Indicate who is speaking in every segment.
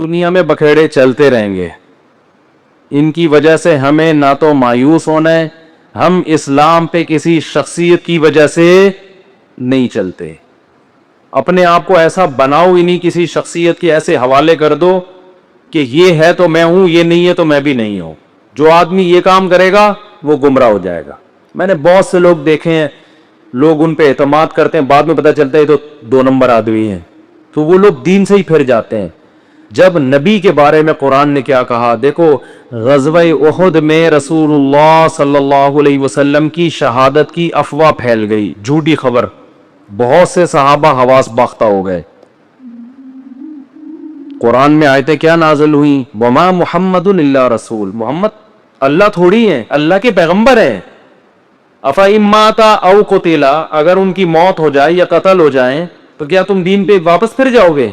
Speaker 1: دنیا میں بکھیڑے چلتے رہیں گے. ان کی وجہ سے ہمیں نہ تو مایوس ہونا ہے, ہم اسلام پہ کسی شخصیت کی وجہ سے نہیں چلتے. اپنے آپ کو ایسا بناؤ ہی نہیں, کسی شخصیت کے ایسے حوالے کر دو کہ یہ ہے تو میں ہوں, یہ نہیں ہے تو میں بھی نہیں ہوں. جو آدمی یہ کام کرے گا وہ گمراہ ہو جائے گا. میں نے بہت سے لوگ دیکھے ہیں, لوگ ان پہ اعتماد کرتے ہیں, بعد میں پتہ چلتا ہے یہ تو 2 نمبر آدمی ہیں, تو وہ لوگ دین سے ہی پھر جاتے ہیں. جب نبی کے بارے میں قرآن نے کیا کہا دیکھو, غزوہ احد میں رسول اللہ صلی اللہ علیہ وسلم کی شہادت کی افواہ پھیل گئی, جھوٹی خبر, بہت سے صحابہ حواس باختہ ہو گئے. قرآن میں آیتیں کیا نازل ہوئیں, وما محمد الا رسول, محمد اللہ تھوڑی ہیں, اللہ کے پیغمبر ہیں. افإن مات او قتل, اگر ان کی موت ہو جائے یا قتل ہو جائیں تو کیا تم دین پہ واپس پھر جاؤ گے؟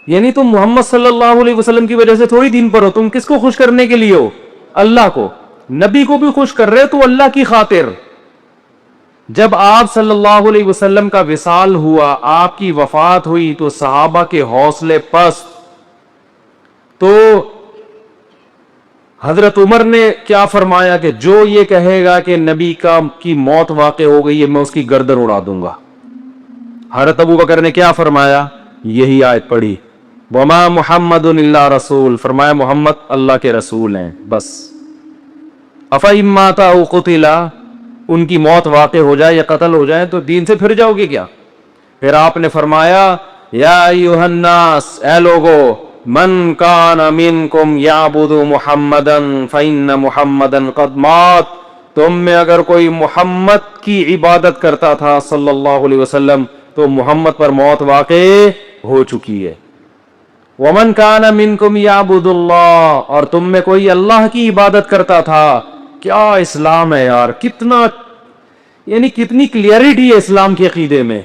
Speaker 1: یعنی تم محمد صلی اللہ علیہ وسلم کی وجہ سے تھوڑی دین پر ہو, تم کس کو خوش کرنے کے لیے ہو؟ اللہ کو. نبی کو بھی خوش کر رہے تو اللہ کی خاطر. جب آپ صلی اللہ علیہ وسلم کا وصال ہوا, آپ کی وفات ہوئی, تو صحابہ کے حوصلے پست. تو حضرت عمر نے کیا فرمایا کہ جو یہ کہے گا کہ نبی کی موت واقع ہو گئی ہے, میں اس کی گردن اڑا دوں گا. حضرت ابو بکر نے کیا فرمایا, یہی آیت پڑھی, وما محمد الا رسول, فرمایا محمد اللہ کے رسول ہیں بس. افإن مات او قتل, ان کی موت واقع ہو جائے یا قتل ہو جائے تو دین سے پھر جاؤ گے کیا؟ پھر آپ نے فرمایا یا ایھا الناس, اے لوگو, من کان منکم یعبد محمدا فإن محمدا قد مات, تم میں اگر کوئی محمد کی عبادت کرتا تھا صلی اللہ علیہ وسلم تو محمد پر موت واقع ہو چکی ہے. ومن کان منکم یعبد اللہ, اور تم میں کوئی اللہ کی عبادت کرتا تھا. کیا اسلام ہے یار, کتنا یعنی کتنی کلیئرٹی ہے اسلام کے عقیدے میں.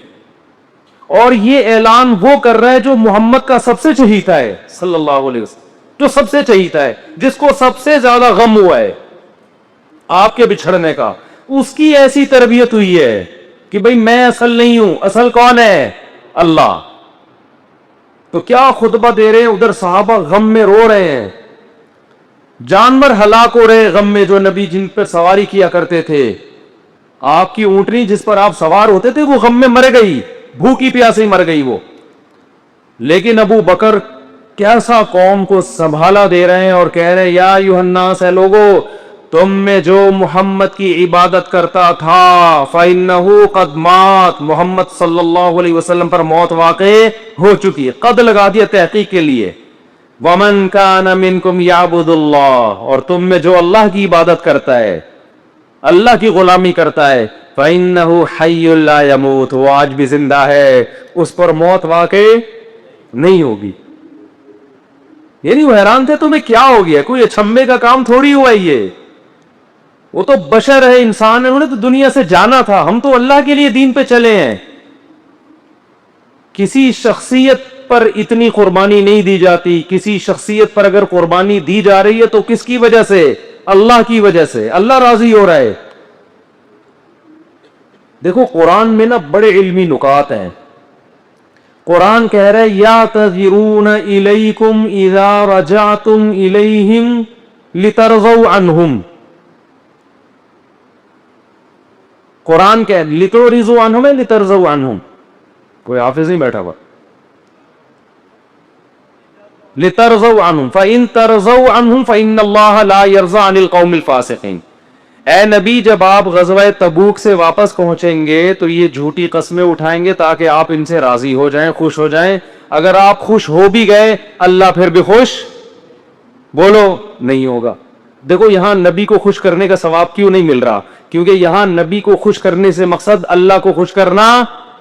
Speaker 1: اور یہ اعلان وہ کر رہا ہے جو محمد کا سب سے چہیتا ہے صلی اللہ علیہ وسلم, جو سب سے چہیتا ہے, جس کو سب سے زیادہ غم ہوا ہے آپ کے بچھڑنے کا, اس کی ایسی تربیت ہوئی ہے کہ بھئی میں اصل نہیں ہوں, اصل کون ہے؟ اللہ. تو کیا خطبہ دے رہے ہیں, ادھر صحابہ غم میں رو رہے ہیں, جانور ہلاک ہو رہے غم میں, جو نبی جن پر سواری کیا کرتے تھے. آپ کی اونٹنی جس پر آپ سوار ہوتے تھے وہ غم میں مر گئی, بھوکی پیاسے مر گئی وہ. لیکن ابو بکر کیسا قوم کو سنبھالا دے رہے ہیں اور کہہ رہے ہیں یا ایھا الناس, اے لوگو, تم میں جو محمد کی عبادت کرتا تھا فإنہ قد مات, محمد صلی اللہ علیہ وسلم پر موت واقع ہو چکی ہے. قد لگا دیا تحقیق کے لیے. ومن کان منکم یعبد اللہ, اور تم میں جو اللہ کی عبادت کرتا ہے, اللہ کی غلامی کرتا ہے, فإنہ حی لا یموت, وہ آج بھی زندہ ہے, اس پر موت واقع نہیں ہوگی. یعنی وہ حیران تھے تمہیں کیا ہو گیا, کوئی اچھمبے کا کام تھوڑی ہوا یہ, وہ تو بشر ہے, انسان ہے, انہوں نے تو دنیا سے جانا تھا, ہم تو اللہ کے لیے دین پہ چلے ہیں. کسی شخصیت پر اتنی قربانی نہیں دی جاتی. کسی شخصیت پر اگر قربانی دی جا رہی ہے تو کس کی وجہ سے؟ اللہ کی وجہ سے. اللہ راضی ہو رہا ہے. دیکھو قرآن میں نا بڑے علمی نکات ہیں. قرآن کہہ رہے یعتذرون الیکم اذا رجعتم الیہم لترضوا عنہم. قرآن کہہ لترضوا عنہم ہے, لترضوا عنہم, کوئی حافظ نہیں بیٹھا ہوا. لترضوا عنہم فإن ترضوا عنہم فإن اللہ لا یرضى عن القوم الفاسقین. اے نبی, جب آپ غزوہ تبوک سے واپس پہنچیں گے تو یہ جھوٹی قسمیں اٹھائیں گے تاکہ آپ ان سے راضی ہو جائیں, خوش ہو جائیں. اگر آپ خوش ہو بھی گئے, اللہ پھر بھی خوش بولو نہیں ہوگا. دیکھو یہاں نبی کو خوش کرنے کا ثواب کیوں نہیں مل رہا؟ کیونکہ یہاں نبی کو خوش کرنے سے مقصد اللہ کو خوش کرنا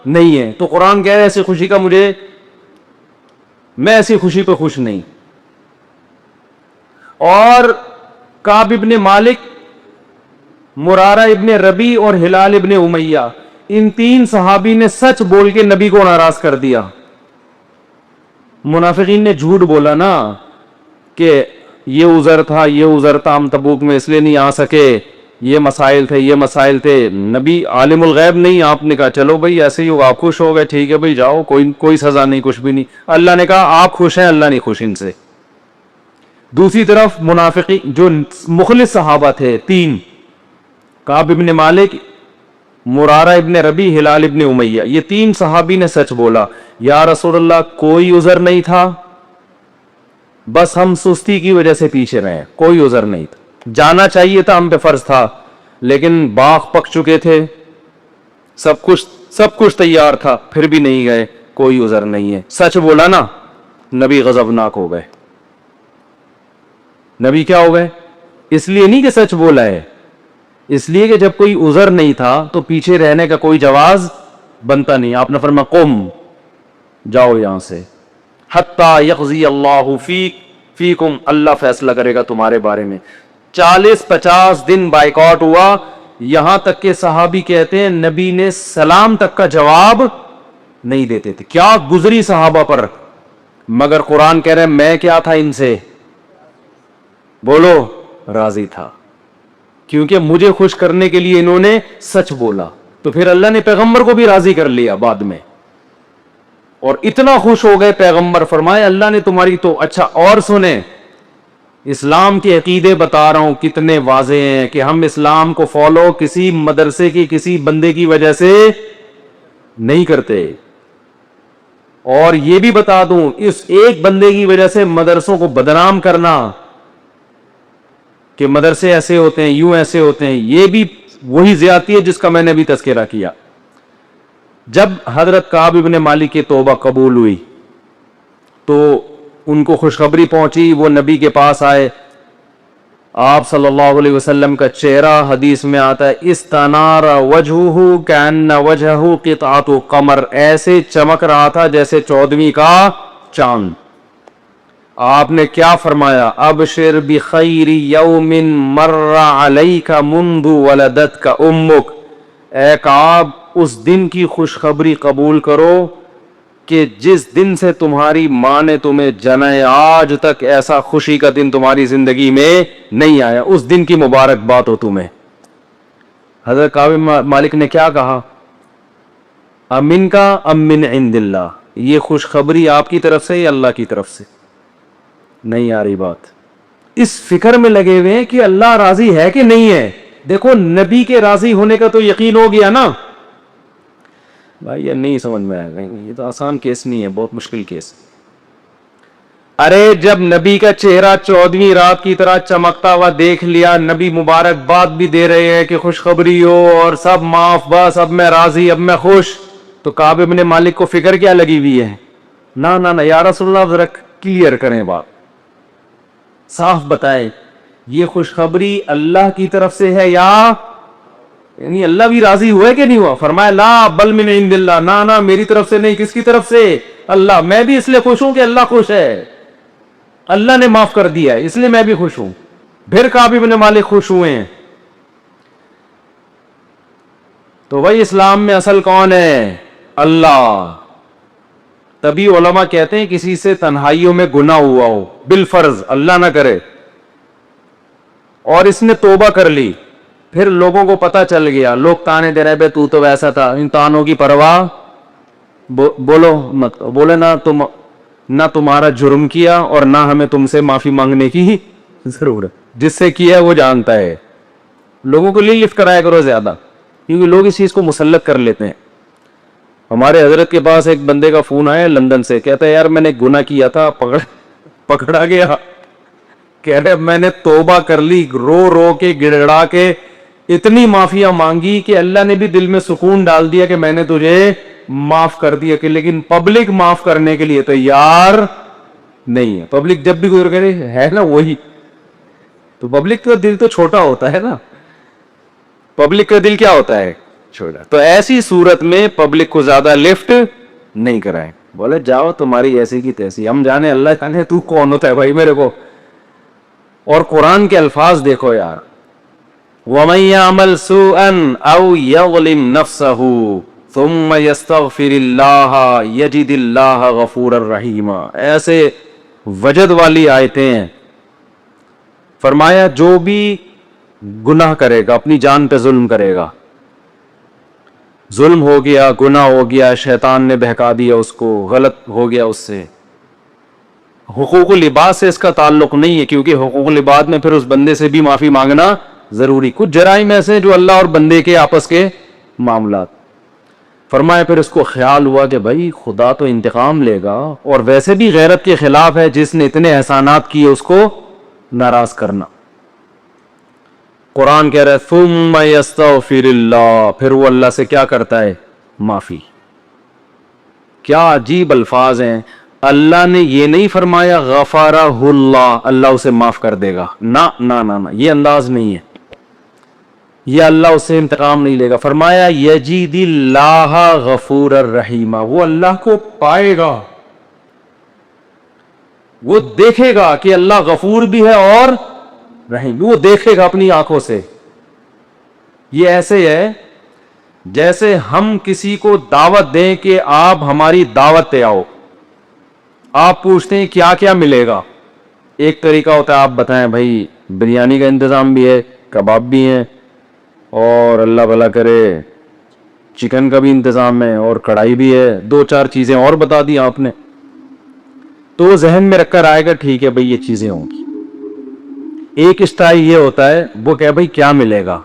Speaker 1: نہیں ہے. تو قرآن کہہ رہے ایسی خوشی کا میں ایسی خوشی پہ خوش نہیں. اور کعب ابن مالک, مرارہ ابن ربی اور ہلال ابن امیہ, ان 3 صحابی نے سچ بول کے نبی کو ناراض کر دیا. منافقین نے جھوٹ بولا نا کہ یہ عذر تھا, یہ عذر تھا, ہم تبوک میں اس لیے نہیں آ سکے, یہ مسائل تھے، یہ مسائل تھے. نبی عالم الغیب نہیں، آپ نے کہا چلو بھائی ایسے ہی ہوگا، آپ خوش ہو گئے، ٹھیک ہے بھائی جاؤ، کوئی سزا نہیں، کچھ بھی نہیں. اللہ نے کہا آپ خوش ہیں، اللہ نہیں خوش ان سے. دوسری طرف منافقی جو مخلص صحابہ تھے تین، کعب ابن مالک، مرارہ ابن ربی، ہلال ابن امیہ، یہ تین صحابی نے سچ بولا. یا رسول اللہ کوئی عذر نہیں تھا، بس ہم سستی کی وجہ سے پیچھے رہے، کوئی عذر نہیں تھا، جانا چاہیے تھا، ہم پہ فرض تھا، لیکن باغ پک چکے تھے، سب کچھ تیار تھا، پھر بھی نہیں گئے، کوئی عذر نہیں ہے. سچ بولا نا، نبی غضبناک ہو گئے. نبی کیا ہو گئے؟ اس لیے نہیں کہ سچ بولا ہے، اس لیے کہ جب کوئی عذر نہیں تھا تو پیچھے رہنے کا کوئی جواز بنتا نہیں. آپ نے فرمایا قم، جاؤ یہاں سے، حتی یقضی اللہ فیکم، اللہ فیصلہ کرے گا تمہارے بارے میں. 40-50 دن بائیکاٹ ہوا، یہاں تک کہ صحابی کہتے ہیں نبی نے سلام تک کا جواب نہیں دیتے تھے. کیا گزری صحابہ پر، مگر قرآن کہہ رہے ہیں میں کیا تھا ان سے، بولو راضی تھا، کیونکہ مجھے خوش کرنے کے لیے انہوں نے سچ بولا. تو پھر اللہ نے پیغمبر کو بھی راضی کر لیا بعد میں، اور اتنا خوش ہو گئے پیغمبر، فرمائے اللہ نے تمہاری تو. اچھا اور سنیں، اسلام کے عقیدے بتا رہا ہوں کتنے واضح ہیں کہ ہم اسلام کو فالو کسی مدرسے کی کسی بندے کی وجہ سے نہیں کرتے. اور یہ بھی بتا دوں، اس ایک بندے کی وجہ سے مدرسوں کو بدنام کرنا کہ مدرسے ایسے ہوتے ہیں، یوں ایسے ہوتے ہیں، یہ بھی وہی زیادتی ہے جس کا میں نے بھی تذکرہ کیا. جب حضرت کعب ابن مالک کی توبہ قبول ہوئی تو ان کو خوشخبری پہنچی، وہ نبی کے پاس آئے. آپ صلی اللہ علیہ وسلم کا چہرہ حدیث میں آتا ہے استنار وجہہ کأن وجہہ قطعۃ قمر، ایسے چمک رہا تھا جیسے 14ویں کا چاند. آپ نے کیا فرمایا؟ ابشر بخیر یوم مر علیک منذ ولدتک امک، اے کعب اس دن کی خوشخبری قبول کرو کہ جس دن سے تمہاری ماں نے تمہیں جنا ہے، آج تک ایسا خوشی کا دن تمہاری زندگی میں نہیں آیا، اس دن کی مبارکباد ہو تمہیں. حضرت کعب مالک نے کیا کہا؟ امن کا ام من عند اللہ، یہ خوشخبری آپ کی طرف سے یا اللہ کی طرف سے؟ نہیں آ رہی بات. اس فکر میں لگے ہوئے ہیں کہ اللہ راضی ہے کہ نہیں ہے. دیکھو نبی کے راضی ہونے کا تو یقین ہو گیا نا بھائی، یہ نہیں سمجھ میں آئے گا، یہ تو آسان کیس نہیں ہے، بہت مشکل کیس. ارے جب نبی کا چہرہ 14ویں رات کی طرح چمکتا ہوا دیکھ لیا، نبی مبارکباد بھی دے رہے ہیں کہ خوشخبری ہو اور سب معاف، بس اب میں راضی، اب میں خوش، تو کعب ابن مالک کو فکر کیا لگی ہوئی ہے؟ نہ یا رسول اللہ ذرا کلیئر کریں بات، صاف بتائیں یہ خوشخبری اللہ کی طرف سے ہے یا یعنی اللہ بھی راضی ہوا ہے کہ نہیں ہوا؟ فرمایا لا بل من عند اللہ، نہ میری طرف سے نہیں، کس کی طرف سے؟ اللہ. میں بھی اس لیے خوش ہوں کہ اللہ خوش ہے، اللہ نے معاف کر دیا ہے، اس لیے میں بھی خوش ہوں. پھر کعب ابن مالک خوش ہوئے ہیں. تو بھائی اسلام میں اصل کون ہے؟ اللہ. تبھی علماء کہتے ہیں کسی سے تنہائیوں میں گناہ ہوا ہو بالفرض، اللہ نہ کرے، اور اس نے توبہ کر لی، پھر لوگوں کو پتہ چل گیا، لوگ تانے دے رہے بے تو ویسا تھا، ان تانوں کی پرواہ بولو مت، بولے نہ تمہارا جرم کیا اور نہ ہمیں تم سے معافی مانگنے کی ضرورت، جس سے کیا ہے وہ جانتا ہے. لوگوں کو لفٹ کرایا کرو زیادہ، کیونکہ لوگ اس چیز کو مسلط کر لیتے ہیں. ہمارے حضرت کے پاس ایک بندے کا فون آیا لندن سے، کہتا ہے یار میں نے گناہ کیا تھا، پکڑا گیا، کہہ رہے میں نے توبہ کر لی، رو رو کے گڑگڑا کے اتنی معافیاں مانگی کہ اللہ نے بھی دل میں سکون ڈال دیا کہ میں نے تجھے معاف کر دیا، کہ لیکن پبلک معاف کرنے کے لیے تیار نہیں ہے. پبلک جب بھی گزر گئے ہے نا وہی تو، پبلک کا دل تو چھوٹا ہوتا ہے نا، پبلک کا دل کیا ہوتا ہے؟ چھوٹا. تو ایسی صورت میں پبلک کو زیادہ لفٹ نہیں کرائیں، بولے جاؤ تمہاری ایسی کی تیسی، ہم جانے اللہ جانے تو کون ہوتا ہے بھائی میرے کو. اور قرآن کے الفاظ دیکھو یار، وَمَن يَعْمَلْ سُوءًا أَوْ يَظْلِمْ نَفْسَهُ ثُمَّ يَسْتَغْفِرِ اللَّهَ يَجِدِ اللَّهَ غَفُورًا رَحِيمًا، ایسے وجد والی آیتیں ہیں. فرمایا جو بھی گناہ کرے گا, اپنی جان پہ ظلم کرے گا, ظلم ہو گیا, گناہ ہو گیا, شیطان نے بہکا دیا اس کو, غلط ہو گیا اس سے. حقوق العباد سے اس کا تعلق نہیں ہے, کیونکہ حقوق العباد میں پھر اس بندے سے بھی معافی مانگنا ضروری. کچھ جرائم ایسے ہیں جو اللہ اور بندے کے آپس کے معاملات. فرمایا پھر اس کو خیال ہوا کہ بھائی خدا تو انتقام لے گا, اور ویسے بھی غیرت کے خلاف ہے, جس نے اتنے احسانات کیے اس کو ناراض کرنا. قرآن کہہ رہا ہے ثم یستغفر اللہ, پھر وہ اللہ سے کیا کرتا ہے؟ معافی. کیا عجیب الفاظ ہیں. اللہ نے یہ نہیں فرمایا غفارہ اللہ, اللہ اسے معاف کر دے گا, نہ نہ نہ, یہ انداز نہیں ہے, یہ اللہ اس سے انتقام نہیں لے گا. فرمایا یجید اللہ غفور الرحیم, وہ اللہ کو پائے گا, وہ دیکھے گا کہ اللہ غفور بھی ہے اور رحیم, وہ دیکھے گا اپنی آنکھوں سے. یہ ایسے ہے جیسے ہم کسی کو دعوت دیں کہ آپ ہماری دعوت پہ آؤ, آپ پوچھتے ہیں کیا کیا ملے گا. ایک طریقہ ہوتا ہے آپ بتائیں بھائی بریانی کا انتظام بھی ہے, کباب بھی ہیں, اور اللہ بھلا کرے چکن کا بھی انتظام ہے, اور کڑھائی بھی ہے, 2-4 چیزیں اور بتا دی آپ نے, تو وہ ذہن میں رکھ کر آئے گا ٹھیک ہے بھئی یہ چیزیں ہوں گی. ایک اسٹائل یہ ہوتا ہے وہ کہ بھئی کیا ملے گا,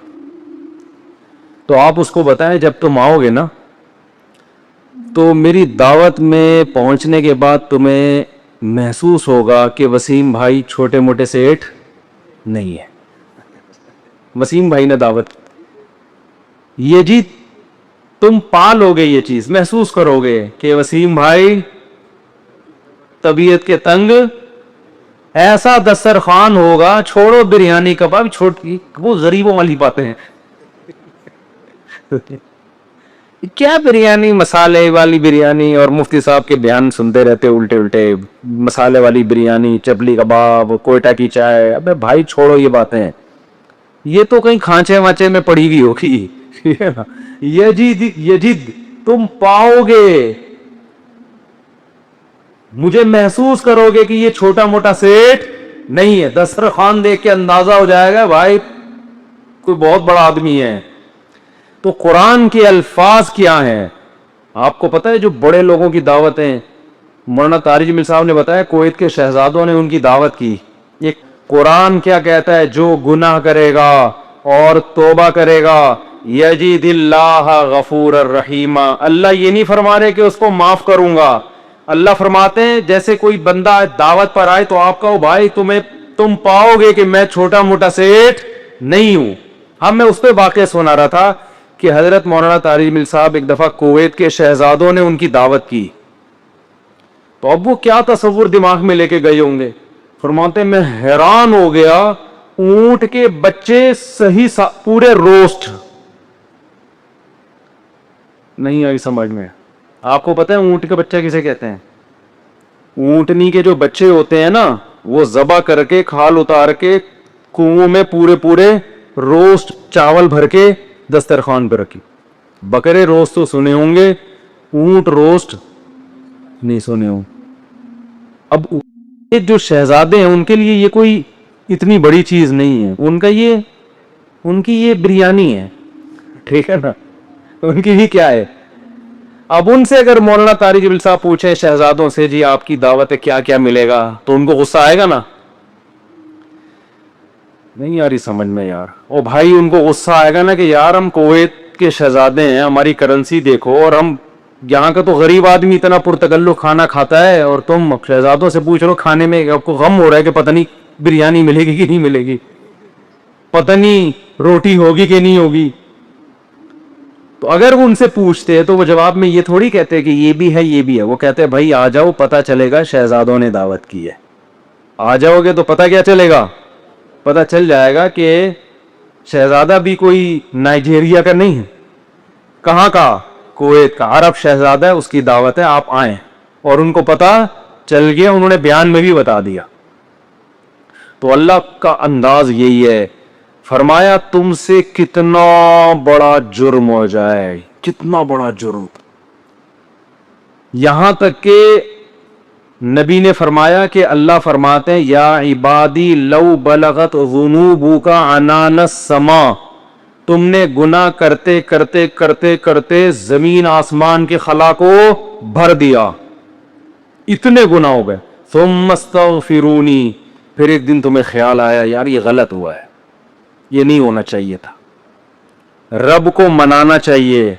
Speaker 1: تو آپ اس کو بتائیں جب تم آؤ گے نا تو میری دعوت میں پہنچنے کے بعد تمہیں محسوس ہوگا کہ وسیم بھائی چھوٹے موٹے سیٹ نہیں ہے. وسیم بھائی نے دعوت, یہ جی تم پالو گے, یہ چیز محسوس کرو گے کہ وسیم بھائی طبیعت کے تنگ, ایسا دسترخوان ہوگا, چھوڑو بریانی کباب, چھوٹی وہ غریبوں والی باتیں ہیں. کیا بریانی, مسالے والی بریانی, اور مفتی صاحب کے بیان سنتے رہتے الٹے الٹے, مسالے والی بریانی, چپلی کباب, کوئٹہ کی چائے. ابے بھائی چھوڑو یہ باتیں, یہ تو کہیں کھانچے وانچے میں پڑی ہوئی ہوگی. یجید تم پاؤ گے, مجھے محسوس کرو گے کہ یہ چھوٹا موٹا سیٹ نہیں ہے. دسترخوان دیکھ کے اندازہ ہو جائے گا بھائی کوئی بہت بڑا آدمی ہے. تو قرآن کے الفاظ کیا ہیں آپ کو پتہ ہے؟ جو بڑے لوگوں کی دعوتیں, مولانا طارق جمیل صاحب نے بتایا کویت کے شہزادوں نے ان کی دعوت کی. یہ قرآن کیا کہتا ہے؟ جو گناہ کرے گا اور توبہ کرے گا یجید اللہ غفور الرحیم. اللہ یہ نہیں فرما رہے کہ اس کو معاف کروں گا, اللہ فرماتے ہیں جیسے کوئی بندہ دعوت پر آئے تو آپ کہو بھائی تم پاؤ گے کہ میں چھوٹا موٹا سیٹ نہیں ہوں. میں اس پہ واقعہ سنا رہا تھا کہ حضرت مولانا طارق جمیل صاحب ایک دفعہ کویت کے شہزادوں نے ان کی دعوت کی, تو اب وہ کیا تصور دماغ میں لے کے گئے ہوں گے. فرماتے میں حیران ہو گیا, اونٹ کے بچے صحیح پورے روسٹ. نہیں آئی سمجھ میں؟ آپ کو پتہ ہے اونٹ کا بچہ کسے کہتے ہیں؟ اونٹنی کے جو بچے ہوتے ہیں نا, وہ ذبح کر کے کھال اتار کے کنویں میں پورے روسٹ چاول بھر کے دسترخوان پہ رکھی. بکرے روسٹ تو سنے ہوں گے, اونٹ روسٹ نہیں سنے ہوں. اب جو شہزادے ہیں ان کے لیے یہ کوئی اتنی بڑی چیز نہیں ہے, ان کی یہ بریانی ہے, ٹھیک ہے نا, ان کی بھی کیا ہے. اب ان سے اگر مولانا طارق جمیل صاحب پوچھیں شہزادوں سے جی آپ کی دعوت ہے کیا کیا ملے گا, تو ان کو غصہ آئے گا نا, نہیں یار یہ سمجھ میں یار. او بھائی ان کو غصہ آئے گا نا کہ یار ہم کویت کے شہزادے ہیں, ہماری کرنسی دیکھو, اور ہم یہاں کا تو غریب آدمی اتنا پرتکلف کھانا کھاتا ہے, اور تم شہزادوں سے پوچھ رہو کھانے میں, آپ کو غم ہو رہا ہے کہ پتہ نہیں بریانی ملے گی کہ نہیں ملے گی, پتہ نہیں روٹی ہوگی کہ نہیں ہوگی. تو اگر وہ ان سے پوچھتے تو وہ جواب میں یہ تھوڑی کہتے کہ یہ بھی ہے یہ بھی ہے, وہ کہتے بھائی آ جاؤ پتہ چلے گا شہزادوں نے دعوت کی ہے. آ جاؤ گے تو پتہ کیا چلے گا؟ پتہ چل جائے گا کہ شہزادہ بھی کوئی نائجیریا کا نہیں ہے, کہاں کا؟ کویت کا, عرب شہزادہ ہے, اس کی دعوت ہے, آپ آئیں. اور ان کو پتہ چل گیا, انہوں نے بیان میں بھی بتا دیا. تو اللہ کا انداز یہی ہے, فرمایا تم سے کتنا بڑا جرم ہو جائے, کتنا بڑا جرم, یہاں تک کہ نبی نے فرمایا کہ اللہ فرماتے ہیں یا عبادی لو بلغت ذنوبک عنان السماء، تم نے گناہ کرتے کرتے کرتے کرتے زمین آسمان کے خلا کو بھر دیا، اتنے گناہ ہو گئے، ثم استغفرونی، پھر ایک دن تمہیں خیال آیا یار یہ غلط ہوا ہے، یہ نہیں ہونا چاہیے تھا، رب کو منانا چاہیے،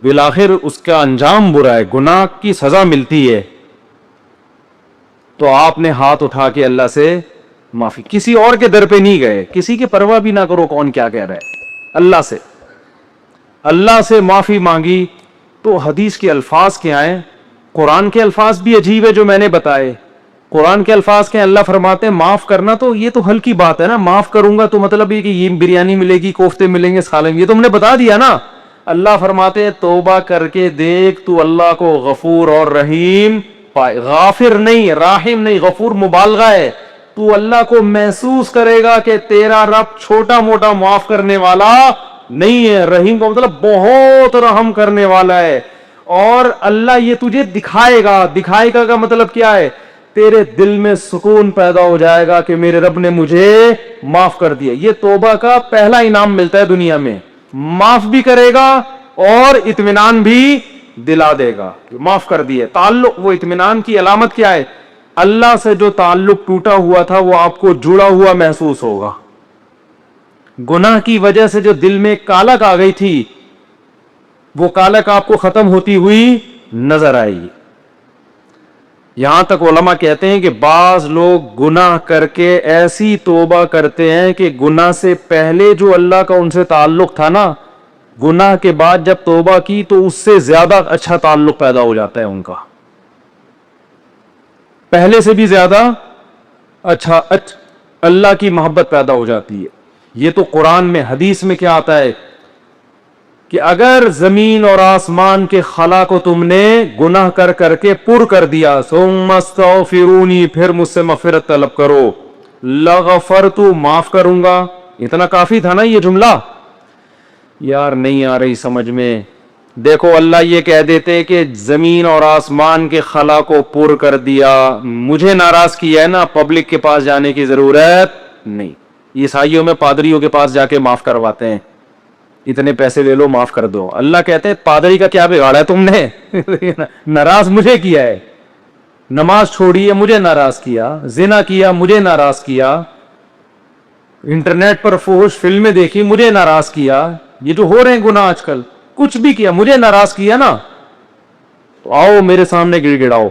Speaker 1: بالآخر اس کا انجام برا ہے، گناہ کی سزا ملتی ہے، تو آپ نے ہاتھ اٹھا کے اللہ سے معافی، کسی اور کے در پہ نہیں گئے، کسی کی پرواہ بھی نہ کرو کون کیا کہہ رہا ہے، اللہ سے معافی مانگی۔ تو حدیث کے الفاظ کیا ہیں؟ قرآن کے الفاظ بھی عجیب ہے جو میں نے بتائے، قرآن کے الفاظ کے اللہ فرماتے ہیں معاف کرنا، تو یہ تو ہلکی بات ہے نا، معاف کروں گا تو مطلب یہ کہ یہ بریانی ملے گی، کوفتے ملیں گے، سالن، یہ تو ہم نے بتا دیا نا۔ اللہ فرماتے ہیں توبہ کر کے دیکھ تو اللہ کو غفور اور رحیم پائے، غافر نہیں، راحم نہیں، غفور مبالغہ ہے، تو اللہ کو محسوس کرے گا کہ تیرا رب چھوٹا موٹا معاف کرنے والا نہیں ہے، رحیم کا مطلب بہت رحم کرنے والا ہے، اور اللہ یہ تجھے دکھائے گا، دکھائے گا کا مطلب کیا ہے؟ تیرے دل میں سکون پیدا ہو جائے گا کہ میرے رب نے مجھے معاف کر دیا۔ یہ توبہ کا پہلا انعام ملتا ہے دنیا میں، معاف بھی کرے گا اور اطمینان بھی دلا دے گا، معاف کر دیے۔ تعلق، وہ اطمینان کی علامت کیا ہے؟ اللہ سے جو تعلق ٹوٹا ہوا تھا وہ آپ کو جڑا ہوا محسوس ہوگا، گناہ کی وجہ سے جو دل میں کالک آ گئی تھی وہ کالک آپ کو ختم ہوتی ہوئی نظر آئے گی۔ یہاں تک علماء کہتے ہیں کہ بعض لوگ گناہ کر کے ایسی توبہ کرتے ہیں کہ گناہ سے پہلے جو اللہ کا ان سے تعلق تھا نا، گناہ کے بعد جب توبہ کی تو اس سے زیادہ اچھا تعلق پیدا ہو جاتا ہے ان کا، پہلے سے بھی زیادہ اچھا اللہ کی محبت پیدا ہو جاتی ہے۔ یہ تو قرآن میں، حدیث میں کیا آتا ہے کہ اگر زمین اور آسمان کے خلا کو تم نے گناہ کر کر کے پر کر دیا، ثم استغفرونی، پھر مجھ سے مغفرت طلب کرو، لغفرت، معاف کروں گا۔ اتنا کافی تھا نا یہ جملہ؟ یار نہیں آ رہی سمجھ میں؟ دیکھو اللہ یہ کہہ دیتے کہ زمین اور آسمان کے خلا کو پر کر دیا، مجھے ناراض کیا ہے نا، پبلک کے پاس جانے کی ضرورت نہیں، عیسائیوں میں پادریوں کے پاس جا کے معاف کرواتے ہیں، اتنے پیسے لے لو معاف کر دو۔ اللہ کہتے ہیں پادری کا کیا بگاڑا ہے تم نے؟ ناراض مجھے کیا ہے، نماز چھوڑی ہے مجھے ناراض کیا، زنا کیا مجھے ناراض کیا، انٹرنیٹ پر فحش فلمیں دیکھی مجھے ناراض کیا، یہ جو ہو رہے ہیں گناہ آج کل، کچھ بھی کیا مجھے ناراض کیا نا، تو آؤ میرے سامنے گڑ گڑاؤ۔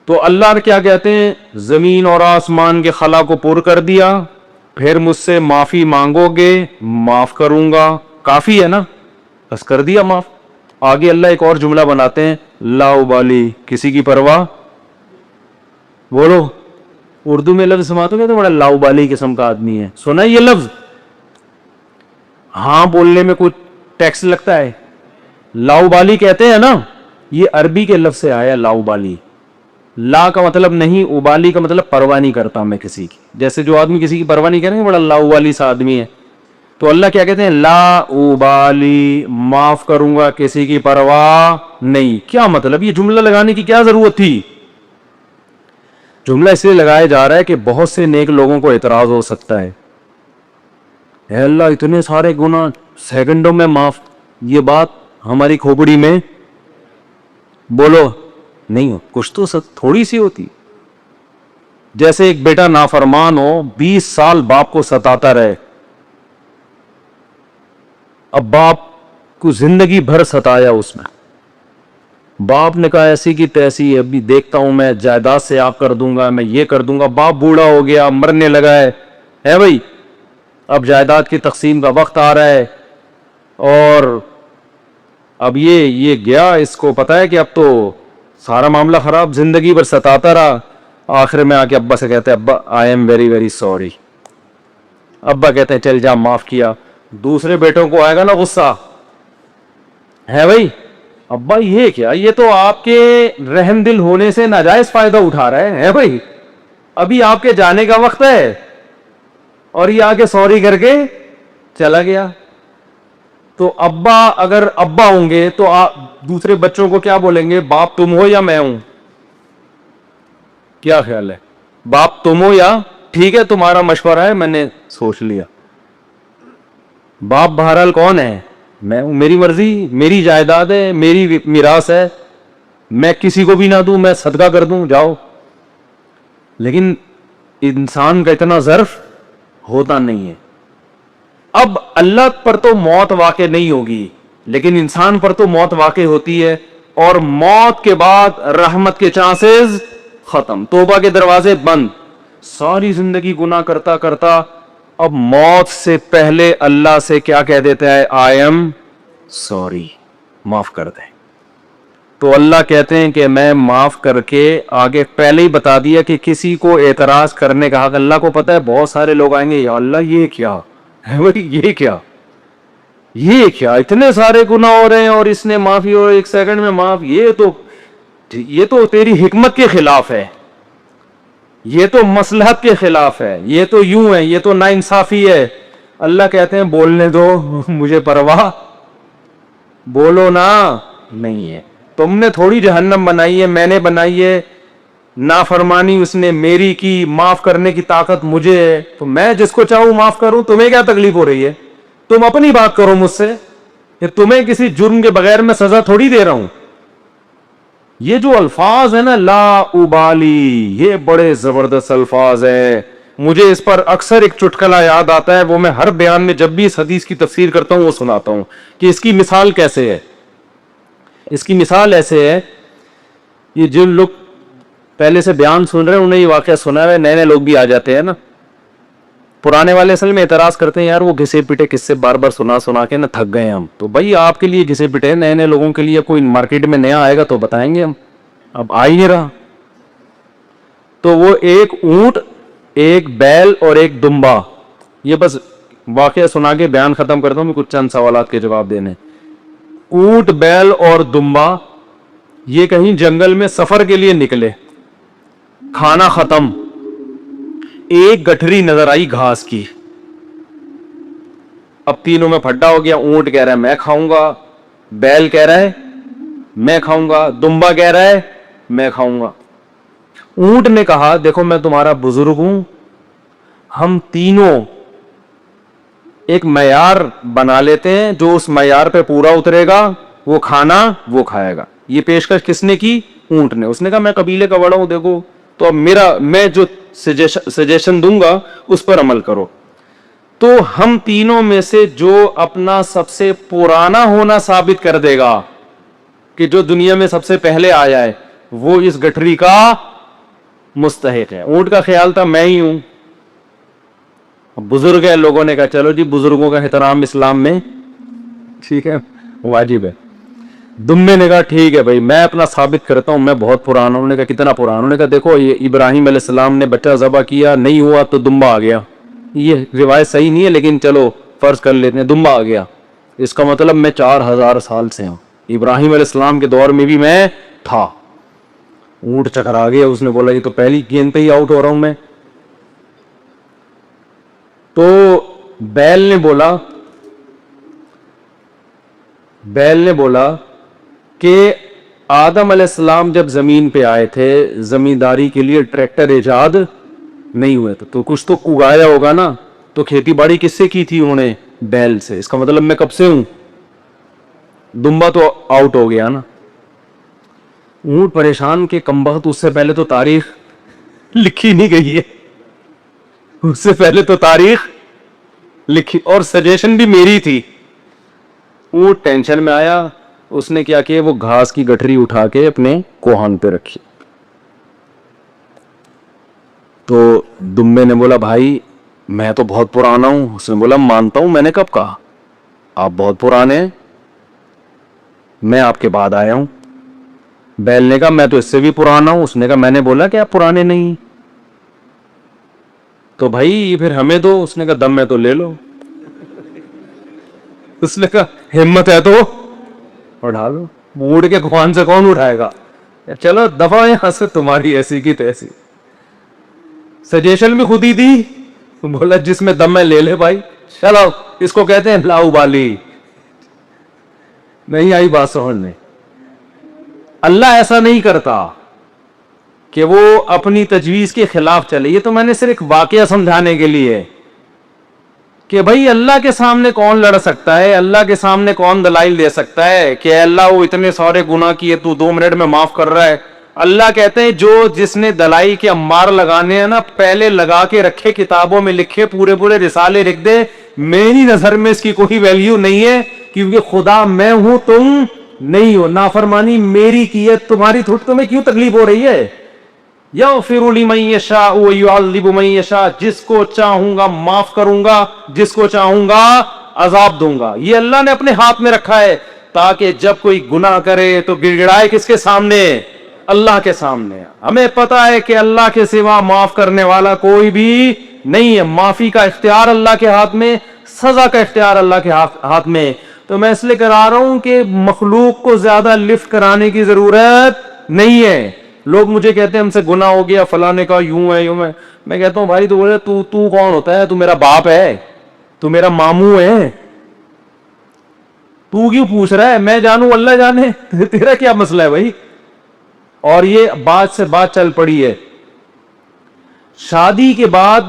Speaker 1: تو اللہ نے کیا کہتے ہیں؟ زمین اور آسمان کے خلا کو پر کر دیا، پھر مجھ سے معافی مانگو گے، معاف کروں گا۔ کافی ہے نا، بس کر دیا معاف۔ آگے اللہ ایک اور جملہ بناتے ہیں، لا ابالی، کسی کی پرواہ، بولو اردو میں لفظ سماتے ہو تو بڑا لا ابالی قسم کا آدمی ہے، سنا یہ لفظ؟ ہاں بولنے میں کچھ ٹیکس لگتا ہے، لا ابالی کہتے ہیں نا، یہ عربی کے لفظ سے آیا لا ابالی۔ لا کا مطلب نہیں، ابالی کا مطلب پرواہ نہیں کرتا میں کسی کی، جیسے جو آدمی کسی کی پرواہ نہیں کریں گے بڑا لا ابالی سا آدمی ہے۔ تو اللہ کیا کہتے ہیں؟ لا ابالی، معاف کروں گا، کسی کی پرواہ نہیں۔ کیا مطلب؟ یہ جملہ لگانے کی کیا ضرورت تھی؟ جملہ اس لیے لگایا جا رہا ہے کہ بہت سے نیک لوگوں کو اعتراض ہو سکتا ہے، اے اللہ اتنے سارے گناہ سیکنڈوں میں معاف، یہ بات ہماری کھوپڑی میں بولو نہیں ہو، کچھ تو تھوڑی سی ہوتی۔ جیسے ایک بیٹا نافرمان ہو، 20 سال باپ کو ستاتا رہے، اب باپ کو زندگی بھر ستایا اس میں، باپ نے کہا ایسی کی تیسی، ابھی دیکھتا ہوں میں جائیداد سے آپ کر دوں گا، میں یہ کر دوں گا، باپ بوڑھا ہو گیا، مرنے لگا ہے بھائی، اب جائیداد کی تقسیم کا وقت آ رہا ہے، اور اب یہ گیا، اس کو پتا ہے کہ اب تو سارا معاملہ خراب، زندگی بھر ستاتا رہا، آخر میں آ کے ابا سے کہتے ہیں ابا I am very very sorry, ابا کہتے ہیں چل جا معاف کیا۔ دوسرے بیٹوں کو آئے گا نا غصہ، ہے بھائی ابا یہ کیا، یہ تو آپ کے رحم دل ہونے سے ناجائز فائدہ اٹھا رہا ہے بھائی، ابھی آپ کے جانے کا وقت ہے، اور یہ آ کے سوری کر کے چلا گیا۔ تو ابا اگر ابا ہوں گے تو دوسرے بچوں کو کیا بولیں گے؟ باپ تم ہو یا میں ہوں؟ کیا خیال ہے؟ باپ تم ہو یا ٹھیک ہے تمہارا مشورہ ہے میں نے سوچ لیا؟ باپ بہرحال کون ہے؟ میں ہوں، میری مرضی، میری جائیداد ہے، میری میراث ہے، میں کسی کو بھی نہ دوں، میں صدقہ کر دوں، جاؤ۔ لیکن انسان کا اتنا ظرف ہوتا نہیں ہے۔ اب اللہ پر تو موت واقع نہیں ہوگی لیکن انسان پر تو موت واقع ہوتی ہے، اور موت کے بعد رحمت کے چانسز ختم، توبہ کے دروازے بند۔ ساری زندگی گناہ کرتا کرتا اب موت سے پہلے اللہ سے کیا کہہ دیتا ہے؟ آئی ایم سوری، معاف کر دیں۔ تو اللہ کہتے ہیں کہ میں معاف کر کے آگے پہلے ہی بتا دیا کہ کسی کو اعتراض کرنے کا حق، اللہ کو پتا ہے بہت سارے لوگ آئیں گے، یا اللہ یہ کیا ہے بھائی، یہ کیا اتنے سارے گناہ ہو رہے ہیں اور اس نے معافی اور ایک سیکنڈ میں معاف، یہ تو تیری حکمت کے خلاف ہے، یہ تو مصلحت کے خلاف ہے، یہ تو یوں ہے، یہ تو ناانصافی ہے۔ اللہ کہتے ہیں بولنے دو، مجھے پرواہ بولو نا نہیں ہے، تم نے تھوڑی جہنم بنائی ہے، میں نے بنائی ہے، نافرمانی اس نے میری کی، معاف کرنے کی طاقت مجھے ہے، تو میں جس کو چاہوں معاف کروں، تمہیں کیا تکلیف ہو رہی ہے؟ تم اپنی بات کرو مجھ سے، کہ تمہیں کسی جرم کے بغیر میں سزا تھوڑی دے رہا ہوں۔ یہ جو الفاظ ہیں نا، لا ابالی، یہ بڑے زبردست الفاظ ہیں۔ مجھے اس پر اکثر ایک چٹکلا یاد آتا ہے، وہ میں ہر بیان میں جب بھی اس حدیث کی تفسیر کرتا ہوں وہ سناتا ہوں کہ اس کی مثال کیسے ہے۔ اس کی مثال ایسے ہے، یہ جو لوگ پہلے سے بیان سن رہے ہیں انہیں یہ واقعہ سنا ہے، نئے نئے لوگ بھی آ جاتے ہیں نا، پرانے والے اصل میں اعتراض کرتے ہیں، یار وہ گھسے پٹے قصے بار بار سنا کے نا تھک گئے ہم۔ تو بھائی آپ کے لیے گھسے پٹے، نئے نئے لوگوں کے لیے کوئی مارکیٹ میں نیا آئے گا تو بتائیں گے ہم، اب آ ہی نہیں رہا۔ تو وہ ایک اونٹ، ایک بیل اور ایک دمبا، یہ بس واقعہ سنا کے بیان ختم کرتا ہوں، کچھ چند سوالات کے جواب دینے۔ اونٹ، بیل اور دمبا یہ کہیں جنگل میں سفر کے لیے نکلے، کھانا ختم، ایک گٹھری نظر آئی گھاس کی، اب تینوں میں پھڈا ہو گیا۔ اونٹ کہہ رہا ہے میں کھاؤں گا، بیل کہہ رہا ہے میں کھاؤں گا، دمبا کہہ رہا ہے میں کھاؤں گا۔ اونٹ نے کہا دیکھو میں تمہارا بزرگ ہوں، ہم تینوں ایک معیار بنا لیتے ہیں، جو اس معیار پہ پورا اترے گا وہ کھانا وہ کھائے گا۔ یہ پیشکش کس نے کی؟ اونٹ نے۔ اس نے کہا میں قبیلے کا بڑا ہوں، دیکھو تو اب میں جو سجیشن دوں گا اس پر عمل کرو۔ تو ہم تینوں میں سے جو اپنا سب سے پرانا ہونا ثابت کر دے گا کہ جو دنیا میں سب سے پہلے آیا ہے وہ اس گٹھری کا مستحق ہے۔ اونٹ کا خیال تھا میں ہی ہوں، بزرگ ہے، لوگوں نے کہا چلو جی بزرگوں کا احترام اسلام میں ٹھیک ہے واجب ہے۔ دمبے نے کہا ٹھیک ہے بھائی میں اپنا ثابت کرتا ہوں، میں بہت پرانا ہوں۔ انہوں نے کہا کتنا پرانا؟ انہوں نے کہا دیکھو یہ ابراہیم علیہ السلام نے بچہ ذبح کیا، نہیں ہوا تو دمبا آ گیا۔ یہ روایت صحیح نہیں ہے لیکن چلو فرض کر لیتے ہیں دمبا آ گیا، اس کا مطلب میں 4000 سال سے ہوں، ابراہیم علیہ السلام کے دور میں بھی میں تھا۔ اونٹ چکرا گیا، اس نے بولا یہ تو پہلی گیند پہ ہی آؤٹ ہو رہا ہوں میں۔ تو بیل نے بولا کہ آدم علیہ السلام جب زمین پہ آئے تھے زمینداری کے لیے ٹریکٹر ایجاد نہیں ہوئے تھے، تو کچھ تو اگایا ہوگا نا، تو کھیتی باڑی کس سے کی تھی انہوں نے؟ بیل سے۔ اس کا مطلب میں کب سے ہوں؟ دمبا تو آؤٹ ہو گیا نا۔ اونٹ پریشان کہ کمبخت، اس سے پہلے تو تاریخ لکھی نہیں گئی ہے، اس سے پہلے تو تاریخ لکھی اور سجیشن بھی میری تھی۔ اونٹ ٹینشن میں آیا، اس نے کیا کہ وہ گھاس کی گٹھری اٹھا کے اپنے کوہان پہ رکھی۔ تو دمبے نے بولا بھائی میں تو بہت پرانا ہوں۔ اس نے بولا مانتا ہوں، میں نے کب کہا؟ آپ بہت پرانے ہیں، میں آپ کے بعد آیا ہوں۔ بیل نے کہا میں تو اس سے بھی پرانا ہوں۔ اس نے کہا میں نے بولا کہ آپ پرانے نہیں، تو بھائی پھر ہمیں دو۔ اس نے کہا دم میں تو لے لو۔ اس نے کہا ہمت ہے تو اٹھا لو، اونٹ کے کوہان سے کون اٹھائے گا؟ چلو دفعہ یہاں سے، تمہاری ایسی کی تیسی۔ سجیشن بھی خود ہی دی، بولا جس میں دم ہے لے لے بھائی، چلو اس کو کہتے ہیں لا ابالی۔ نہیں آئی بات سمجھ میں؟ اللہ ایسا نہیں کرتا کہ وہ اپنی تجویز کے خلاف چلے. یہ تو میں نے صرف ایک واقعہ سمجھانے کے لیے کہ بھائی اللہ کے سامنے کون لڑ سکتا ہے, اللہ کے سامنے کون دلائل دے سکتا ہے کہ اے اللہ وہ اتنے سارے گناہ کیے تو 2 منٹ میں معاف کر رہا ہے. اللہ کہتے ہیں جو جس نے دلائی کے امار لگانے ہیں نا, پہلے لگا کے رکھے, کتابوں میں لکھے, پورے پورے رسالے لکھ دے. میری نظر میں اس کی کوئی ویلیو نہیں ہے, کیونکہ خدا میں ہوں, تم نہیں ہو. نافرمانی میری کی ہے, تمہاری تمہیں کیوں تکلیف ہو رہی ہے؟ یغفر لمن یشاء ویعذب من یشاء, جس کو چاہوں گا معاف کروں گا, جس کو چاہوں گا عذاب دوں گا. یہ اللہ نے اپنے ہاتھ میں رکھا ہے تاکہ جب کوئی گناہ کرے تو گڑ گڑائے کس کے سامنے؟ اللہ کے سامنے. ہمیں پتا ہے کہ اللہ کے سوا معاف کرنے والا کوئی بھی نہیں ہے. معافی کا اختیار اللہ کے ہاتھ میں, سزا کا اختیار اللہ کے ہاتھ میں. تو میں اس لیے کرا رہا ہوں کہ مخلوق کو زیادہ لفٹ کرانے کی ضرورت نہیں ہے. لوگ مجھے کہتے ہیں ہم سے گناہ ہو گیا, فلاں نے کہا یوں ہے یوں ہے. میں کہتا ہوں بھائی تو کون ہوتا ہے؟ تو میرا باپ ہے, تو میرا ماموں ہے, تو کیوں پوچھ رہا ہے؟ میں جانوں اللہ جانے, تیرا کیا مسئلہ ہے بھائی؟ اور یہ بات سے بات چل پڑی ہے. شادی کے بعد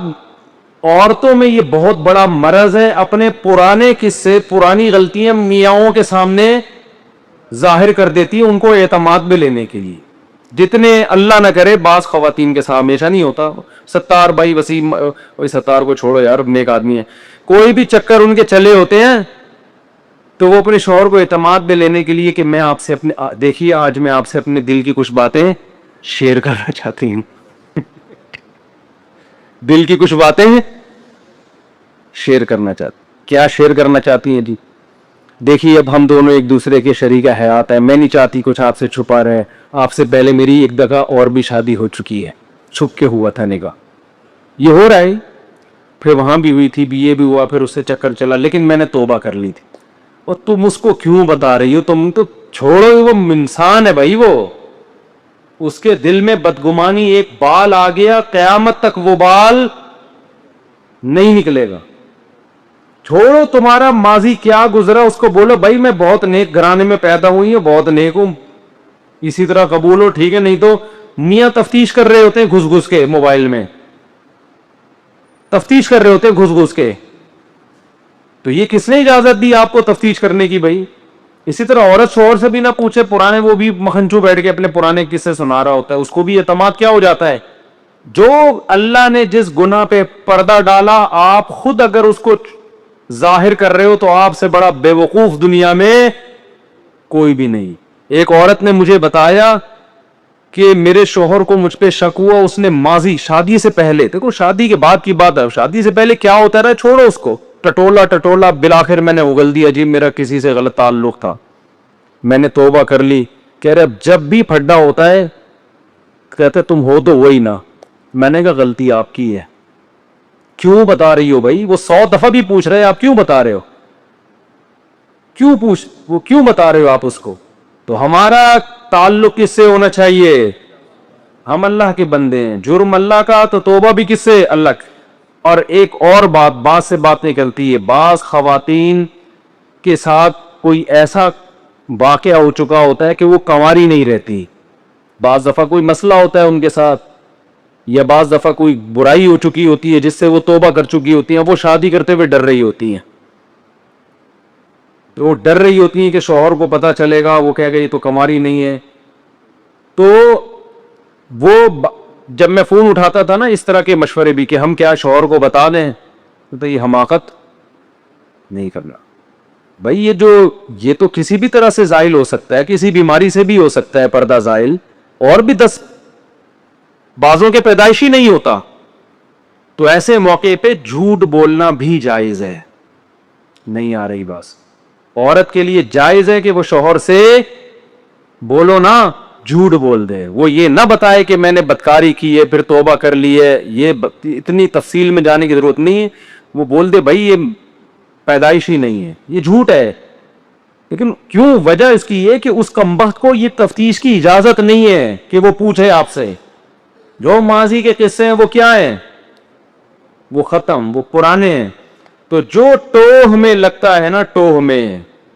Speaker 1: عورتوں میں یہ بہت بڑا مرض ہے, اپنے پرانے قصے, پرانی غلطیاں میاؤں کے سامنے ظاہر کر دیتی ہیں ان کو اعتماد میں لینے کے لیے. جتنے اللہ نہ کرے, بعض خواتین کے ساتھ ہمیشہ نہیں ہوتا. ستار بھائی وسیم, وہی ستار کو چھوڑو یار, نیک آدمی ہے, کوئی بھی چکر ان کے چلے ہوتے ہیں تو وہ اپنے شوہر کو اعتماد میں لینے کے لیے کہ میں آپ سے اپنے, دیکھیے آج میں آپ سے اپنے دل کی کچھ باتیں شیئر کرنا چاہتی ہوں. دل کی کچھ باتیں شیئر کرنا چاہتی. کیا شیئر کرنا چاہتی ہیں جی؟ دیکھیے اب ہم دونوں ایک دوسرے کے شریک حیات ہیں, میں نہیں چاہتی کچھ آپ سے چھپا رہے. آپ سے پہلے میری ایک دفعہ اور بھی شادی ہو چکی ہے, چھپ کے ہوا تھا نکاح, یہ ہو رہا ہے, پھر وہاں بھی ہوئی تھی, یہ بھی ہوا, پھر اس سے چکر چلا, لیکن میں نے توبہ کر لی تھی. اور تم اس کو کیوں بتا رہی ہو؟ تم تو چھوڑو, وہ انسان ہے بھائی, وہ اس کے دل میں بدگمانی, ایک بال آ گیا قیامت تک وہ بال نہیں نکلے گا. چھوڑو تمہارا ماضی کیا گزرا, اس کو بولو بھائی میں بہت نیک گھرانے میں پیدا ہوئی ہوں, بہت نیک ہوں, اسی طرح قبول ہو, ٹھیک ہے. نہیں تو میاں تفتیش کر رہے ہوتے ہیں گھس گھس کے, موبائل میں تفتیش کر رہے ہوتے ہیں گھس گھس کے. تو یہ کس نے اجازت دی آپ کو تفتیش کرنے کی بھائی؟ اسی طرح عورت شوہر سے بھی نہ پوچھے پرانے, وہ بھی مکھنچو بیٹھ کے اپنے پرانے قصے سنا رہا ہوتا ہے, اس کو بھی اعتماد کیا ہو جاتا ہے؟ جو اللہ نے جس گناہ پہ پردہ ڈالا, آپ خود اگر اس کو ظاہر کر رہے ہو تو آپ سے بڑا بے وقوف دنیا میں کوئی بھی نہیں. ایک عورت نے مجھے بتایا کہ میرے شوہر کو مجھ پہ شک ہوا, اس نے ماضی شادی سے پہلے, دیکھو شادی کے بعد کی بات ہے, شادی سے پہلے کیا ہوتا رہا چھوڑو اس کو, ٹٹولا بالآخر میں نے اگل دیا جی میرا کسی سے غلط تعلق تھا, میں نے توبہ کر لی. کہہ رہے اب جب بھی پھڈا ہوتا ہے کہتے تم ہو تو وہی نہ. میں نے کہا غلطی آپ کی ہے, کیوں بتا رہی ہو بھائی؟ وہ 100 دفعہ بھی پوچھ رہے, آپ کیوں بتا رہے ہو؟ کیوں بتا رہے ہو آپ اس کو؟ تو ہمارا تعلق کس سے ہونا چاہیے؟ ہم اللہ کے بندے ہیں, جرم اللہ کا تو توبہ بھی کس سے؟ اللہ کی. اور ایک اور بات سے بات نکلتی ہے, بعض خواتین کے ساتھ کوئی ایسا واقعہ ہو چکا ہوتا ہے کہ وہ کنواری نہیں رہتی, بعض دفعہ کوئی مسئلہ ہوتا ہے ان کے ساتھ, یا بعض دفعہ کوئی برائی ہو چکی ہوتی ہے جس سے وہ توبہ کر چکی ہوتی ہیں, وہ شادی کرتے ہوئے ڈر رہی ہوتی ہیں. وہ ڈر رہی ہوتی ہیں کہ شوہر کو پتا چلے گا, وہ کہے گا یہ تو کنواری نہیں ہے. تو وہ جب میں فون اٹھاتا تھا نا اس طرح کے مشورے بھی کہ ہم کیا شوہر کو بتا دیں, تو یہ حماقت نہیں کرنا بھائی. یہ تو کسی بھی طرح سے زائل ہو سکتا ہے, کسی بیماری سے بھی ہو سکتا ہے پردہ زائل, اور بھی 10 بعضوں کے پیدائشی نہیں ہوتا. تو ایسے موقع پہ جھوٹ بولنا بھی جائز ہے. نہیں آ رہی بات؟ عورت کے لیے جائز ہے کہ وہ شوہر سے بولو نا, جھوٹ بول دے, وہ یہ نہ بتائے کہ میں نے بدکاری کی ہے پھر توبہ کر لی ہے. یہ اتنی تفصیل میں جانے کی ضرورت نہیں ہے. وہ بول دے بھائی یہ پیدائشی نہیں ہے, یہ جھوٹ ہے. لیکن کیوں؟ وجہ اس کی یہ کہ اس کمبخت کو یہ تفتیش کی اجازت نہیں ہے کہ وہ پوچھے آپ سے. جو ماضی کے قصے ہیں وہ کیا ہیں؟ وہ ختم, وہ پرانے ہیں. تو جو ٹوہ میں لگتا ہے نا, ٹوہ میں